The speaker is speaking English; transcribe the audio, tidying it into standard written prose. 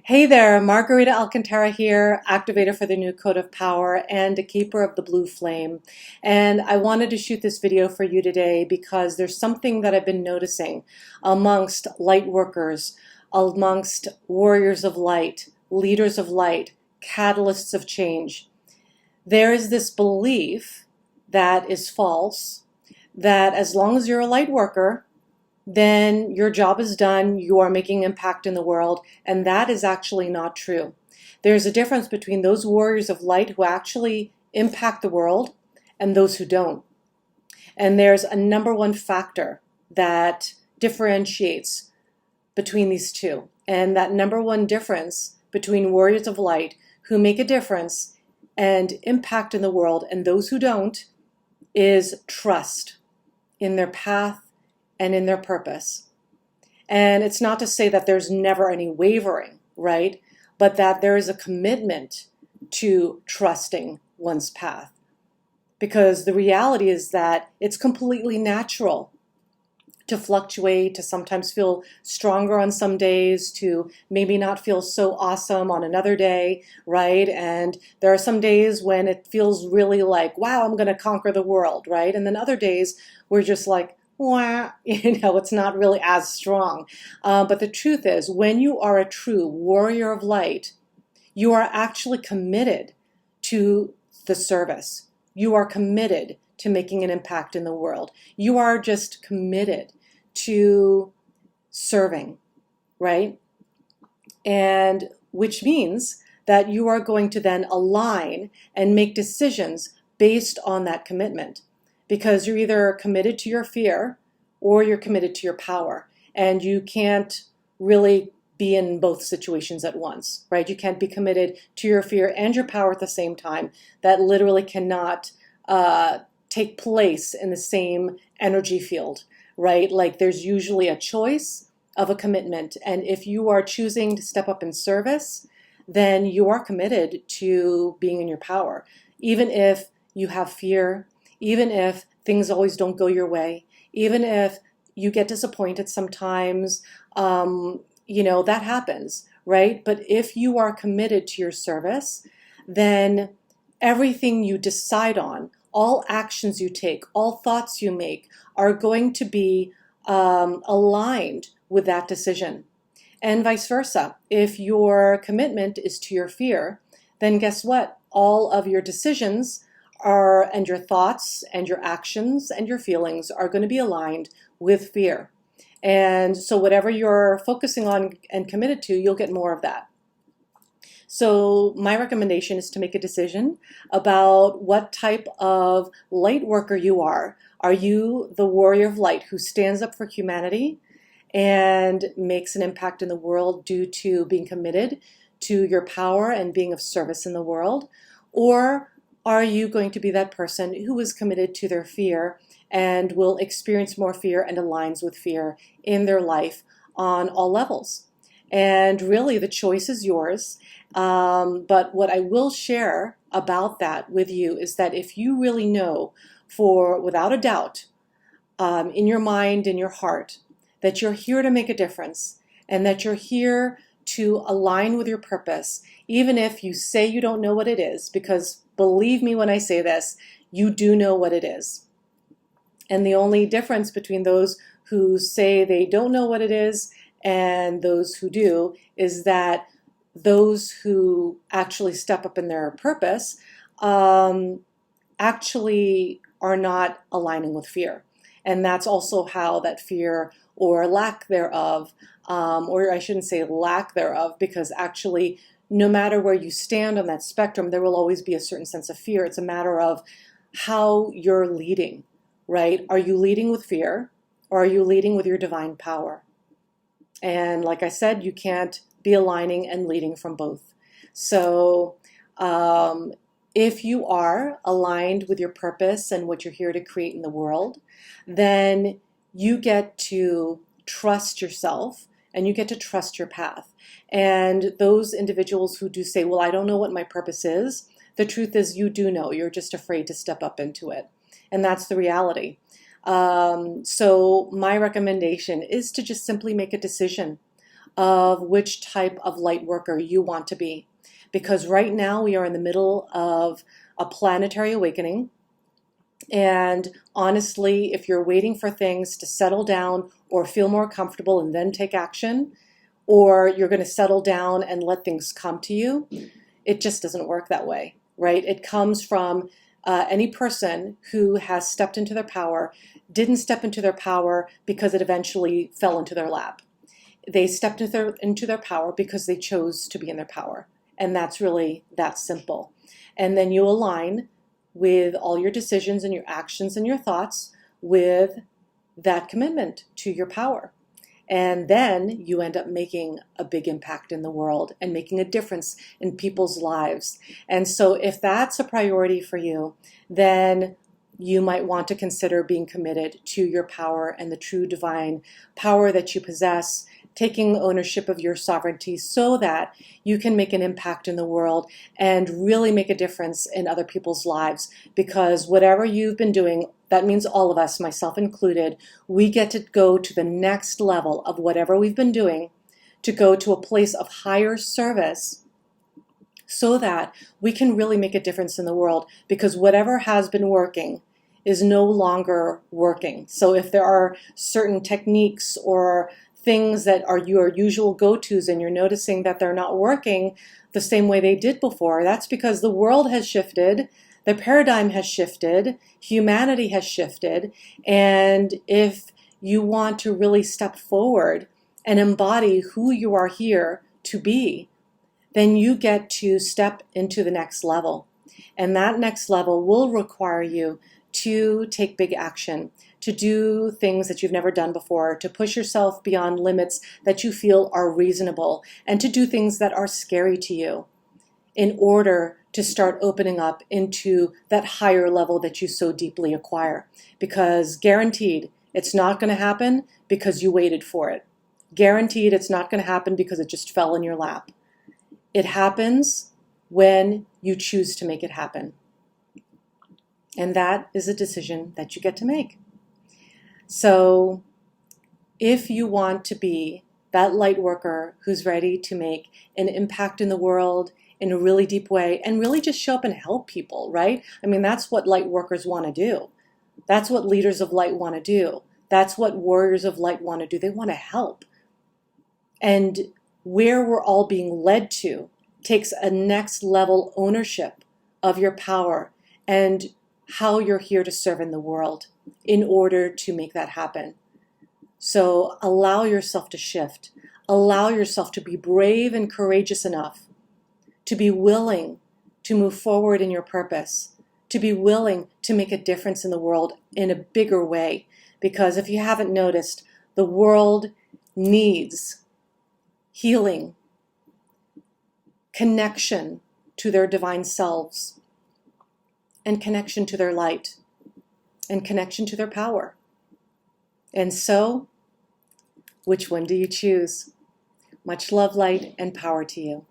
Hey there, Margarita Alcantara here, activator for the new code of power and a keeper of the blue flame. And I wanted to shoot this video for you today because there's something that I've been noticing amongst light workers, amongst warriors of light, leaders of light, catalysts of change. There is this belief that is false, that as long as you're a light worker, then your job is done, you are making impact in the world, and that is actually not true. There's a difference between those warriors of light who actually impact the world and those who don't. And there's a number one factor that differentiates between these two. And that number one difference between warriors of light who make a difference and impact in the world and those who don't is trust in their path and in their purpose. And it's not to say that there's never any wavering, right? But that there is a commitment to trusting one's path. Because the reality is that it's completely natural to fluctuate, to sometimes feel stronger on some days, to maybe not feel so awesome on another day, right? And there are some days when it feels really like, wow, I'm going to conquer the world, right? And then other days we're just like, wow, it's not really as strong. But the truth is, when you are a true warrior of light, you are actually committed to the service. You are committed to making an impact in the world. You are just committed to serving, right? And which means that you are going to then align and make decisions based on that commitment. Because you're either committed to your fear or you're committed to your power. And you can't really be in both situations at once, right? You can't be committed to your fear and your power at the same time. That literally cannot take place in the same energy field, right? Like there's usually a choice of a commitment. And if you are choosing to step up in service, then you are committed to being in your power. Even if you have fear, even if things always don't go your way, even if you get disappointed sometimes, that happens, right? But if you are committed to your service, then everything you decide on, all actions you take, all thoughts you make are going to be aligned with that decision. And vice versa. If your commitment is to your fear, then guess what? All of your decisions and your thoughts and your actions and your feelings are going to be aligned with fear. And so whatever you're focusing on and committed to, you'll get more of that. So my recommendation is to make a decision about what type of light worker you are. Are you the warrior of light who stands up for humanity and makes an impact in the world due to being committed to your power and being of service in the world? Or are you going to be that person who is committed to their fear and will experience more fear and aligns with fear in their life on all levels? And really, the choice is yours. But what I will share about that with you is that if you really know without a doubt, in your mind, in your heart, that you're here to make a difference and that you're here to align with your purpose, even if you say you don't know what it is, because believe me when I say this, you do know what it is. And the only difference between those who say they don't know what it is and those who do is that those who actually step up in their purpose actually are not aligning with fear. And that's also how that fear or lack thereof, or I shouldn't say lack thereof, because actually no matter where you stand on that spectrum, there will always be a certain sense of fear. It's a matter of how you're leading, right? Are you leading with fear or are you leading with your divine power? And like I said, you can't be aligning and leading from both. So if you are aligned with your purpose and what you're here to create in the world, then you get to trust yourself and you get to trust your path. And those individuals who do say, well, I don't know what my purpose is, the truth is you do know. You're just afraid to step up into it. And that's the reality. So my recommendation is to just simply make a decision of which type of light worker you want to be. Because right now we are in the middle of a planetary awakening. And honestly, if you're waiting for things to settle down or feel more comfortable and then take action, or you're going to settle down and let things come to you, it just doesn't work that way, right? It comes from any person who has stepped into their power, didn't step into their power because it eventually fell into their lap. They stepped into their power because they chose to be in their power. And that's really that simple. And then you align with all your decisions and your actions and your thoughts with that commitment to your power. And then you end up making a big impact in the world and making a difference in people's lives. And so if that's a priority for you, then you might want to consider being committed to your power and the true divine power that you possess, taking ownership of your sovereignty so that you can make an impact in the world and really make a difference in other people's lives. Because whatever you've been doing, that means all of us, myself included, we get to go to the next level of whatever we've been doing, to go to a place of higher service so that we can really make a difference in the world. Because whatever has been working is no longer working. So if there are certain techniques or things that are your usual go-tos and you're noticing that they're not working the same way they did before, that's because the world has shifted, the paradigm has shifted, humanity has shifted, and if you want to really step forward and embody who you are here to be, then you get to step into the next level. And that next level will require you to take big action, to do things that you've never done before, to push yourself beyond limits that you feel are reasonable, and to do things that are scary to you in order to start opening up into that higher level that you so deeply acquire. Because guaranteed, it's not going to happen because you waited for it. Guaranteed, it's not going to happen because it just fell in your lap. It happens when you choose to make it happen. And that is a decision that you get to make. So if you want to be that light worker who's ready to make an impact in the world in a really deep way and really just show up and help people, right? I mean, that's what light workers want to do. That's what leaders of light want to do. That's what warriors of light want to do. They want to help. And where we're all being led to takes a next level ownership of your power and how you're here to serve in the world in order to make that happen. So allow yourself to shift. Allow yourself to be brave and courageous enough to be willing to move forward in your purpose, to be willing to make a difference in the world in a bigger way. Because if you haven't noticed, the world needs healing, connection to their divine selves, and connection to their light, and connection to their power. And so, which one do you choose? Much love, light, and power to you.